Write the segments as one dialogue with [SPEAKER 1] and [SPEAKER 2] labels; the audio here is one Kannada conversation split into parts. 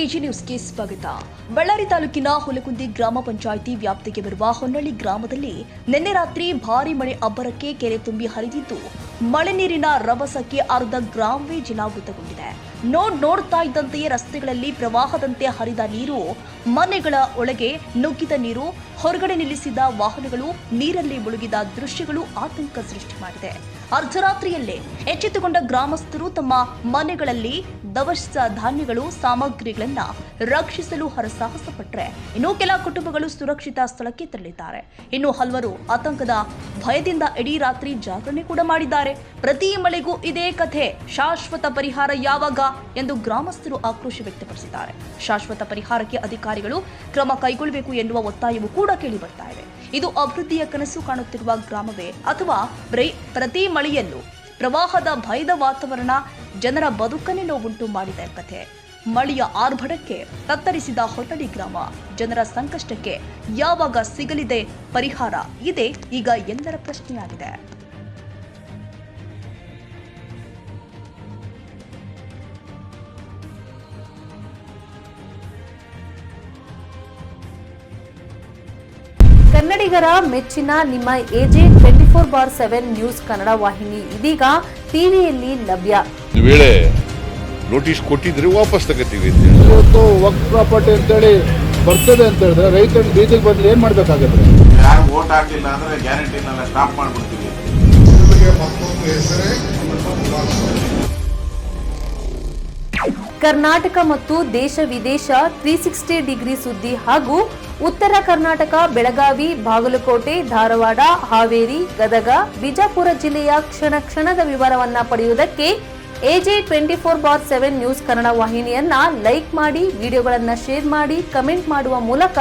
[SPEAKER 1] ಎಜಿ ನ್ಯೂಸ್ಗೆ ಸ್ವಾಗತ. ಬಳ್ಳಾರಿ ತಾಲೂಕಿನ ಹುಲಕುಂದಿ ಗ್ರಾಮ ಪಂಚಾಯಿತಿ ವ್ಯಾಪ್ತಿಗೆ ಬರುವ ಹೊನ್ನಳ್ಳಿ ಗ್ರಾಮದಲ್ಲಿ ನಿನ್ನೆ ರಾತ್ರಿ ಭಾರೀ ಮಳೆ ಅಬ್ಬರಕ್ಕೆ ಕೆರೆ ತುಂಬಿ ಹರಿದಿದ್ದು, ಮಳೆ ನೀರಿನ ರಭಸಕ್ಕೆ ಅರ್ಧ ಗ್ರಾಮವೇ ಜಲಾವೃತಗೊಂಡಿದೆ. ನೋಡ್ತಾ ಇದ್ದಂತೆಯೇ ರಸ್ತೆಗಳಲ್ಲಿ ಪ್ರವಾಹದಂತೆ ಹರಿದ ನೀರು, ಮನೆಗಳ ಒಳಗೆ ನುಗ್ಗಿದ ನೀರು, ಹೊರಗಡೆ ನಿಲ್ಲಿಸಿದ ವಾಹನಗಳು ನೀರಲ್ಲಿ ಮುಳುಗಿದ ದೃಶ್ಯಗಳು ಆತಂಕ ಸೃಷ್ಟಿ ಮಾಡಿದೆ. ಅರ್ಧರಾತ್ರಿಯಲ್ಲೇ ಎಚ್ಚೆತ್ತುಕೊಂಡ ಗ್ರಾಮಸ್ಥರು ತಮ್ಮ ಮನೆಗಳಲ್ಲಿ ದವಸ ಧಾನ್ಯಗಳು ಸಾಮಗ್ರಿಗಳನ್ನು ರಕ್ಷಿಸಲು ಹರಸಾಹಸ ಪಟ್ಟರೆ, ಇನ್ನು ಕೆಲ ಕುಟುಂಬಗಳು ಸುರಕ್ಷಿತ ಸ್ಥಳಕ್ಕೆ ತೆರಳಿದ್ದಾರೆ. ಇನ್ನು ಹಲವರು ಆತಂಕದ ಭಯದಿಂದ ಇಡೀ ರಾತ್ರಿ ಜಾಗರಣೆ ಕೂಡ ಮಾಡಿದ್ದಾರೆ. ಪ್ರತಿ ಮಳೆಗೂ ಇದೇ ಕಥೆ, ಶಾಶ್ವತ ಪರಿಹಾರ ಯಾವಾಗ ಎಂದು ಗ್ರಾಮಸ್ಥರು ಆಕ್ರೋಶ ವ್ಯಕ್ತಪಡಿಸಿದ್ದಾರೆ. ಶಾಶ್ವತ ಪರಿಹಾರಕ್ಕೆ ಅಧಿಕಾರಿಗಳು ಕ್ರಮ ಕೈಗೊಳ್ಳಬೇಕು ಎನ್ನುವ ಒತ್ತಾಯವು ಕೂಡ ಕೇಳಿ ಬರ್ತಾ ಇದೆ. ಇದು ಅಭಿವೃದ್ಧಿಯ ಕನಸು ಕಾಣುತ್ತಿರುವ ಗ್ರಾಮವೇ ಅಥವಾ ಪ್ರತಿ ಮಳೆಯಲ್ಲೂ ಪ್ರವಾಹದ ಭಯದ ವಾತಾವರಣ ಜನರ ಬದುಕನ್ನೇ ನೋವುಂಟು ಮಾಡಿದ ಕಥೆ. ಮಳೆಯ ಆರ್ಭಟಕ್ಕೆ ತತ್ತರಿಸಿದ ಹೊನ್ನಳ್ಳಿ ಗ್ರಾಮ, ಜನರ ಸಂಕಷ್ಟಕ್ಕೆ ಯಾವಾಗ ಸಿಗಲಿದೆ ಪರಿಹಾರ? ಇದೇ ಈಗ ಎಲ್ಲರ ಪ್ರಶ್ನೆಯಾಗಿದೆ.
[SPEAKER 2] ಕನ್ನಡಿಗರ ಮೆಚ್ಚಿನ ನಿಮ್ಮ ಎಜೆ 24/7 ನ್ಯೂಸ್ ಕನ್ನಡ ವಾಹಿನಿ ಇದೀಗ ಟಿವಿಯಲ್ಲಿ ಲಭ್ಯ.
[SPEAKER 3] ವೇಳೆ ನೋಟಿಸ್ ಕೊಟ್ಟಿದ್ರೆ ವಾಪಸ್ ತಗೋತೀವಿ.
[SPEAKER 4] ಇವತ್ತು ವಕ್ಫ್ ಪ್ರಾಪರ್ಟಿ ಅಂತೇಳಿ ಬರ್ತದೆ ಅಂತ ಹೇಳಿದ್ರೆ ರೈತರು ಬೀದಿಗೆ ಬಂದು ಏನ್ ಮಾಡ್ಬೇಕಾಗತ್ತೆ?
[SPEAKER 5] ಯಾರು ವೋಟ್ ಹಾಕಿಲ್ಲ ಅಂದ್ರೆ ಗ್ಯಾರಂಟಿನೆಲ್ಲ ಸ್ಟಾಪ್ ಮಾಡ್ಬಿಡ್ತೀವಿ.
[SPEAKER 2] ಕರ್ನಾಟಕ ಮತ್ತು ದೇಶ ವಿದೇಶ 360 ಡಿಗ್ರಿ ಸುದ್ದಿ ಹಾಗೂ ಉತ್ತರ ಕರ್ನಾಟಕ, ಬೆಳಗಾವಿ, ಬಾಗಲಕೋಟೆ, ಧಾರವಾಡ, ಹಾವೇರಿ, ಗದಗ, ಬಿಜಾಪುರ ಜಿಲ್ಲೆಯ ಕ್ಷಣದ ವಿವರವನ್ನ ಪಡೆಯುವುದಕ್ಕೆ ಎಜೆ 24/7 ನ್ಯೂಸ್ ಕನ್ನಡ ವಾಹಿನಿಯನ್ನ ಲೈಕ್ ಮಾಡಿ, ವಿಡಿಯೋಗಳನ್ನ ಶೇರ್ ಮಾಡಿ, ಕಮೆಂಟ್ ಮಾಡುವ ಮೂಲಕ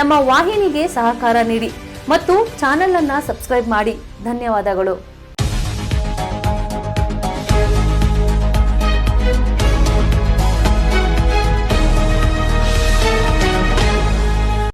[SPEAKER 2] ನಮ್ಮ ವಾಹಿನಿಗೆ ಸಹಕಾರ ನೀಡಿ ಮತ್ತು ಚಾನೆಲ್ ಅನ್ನ ಸಬ್ಸ್ಕ್ರೈಬ್ ಮಾಡಿ. ಧನ್ಯವಾದಗಳು.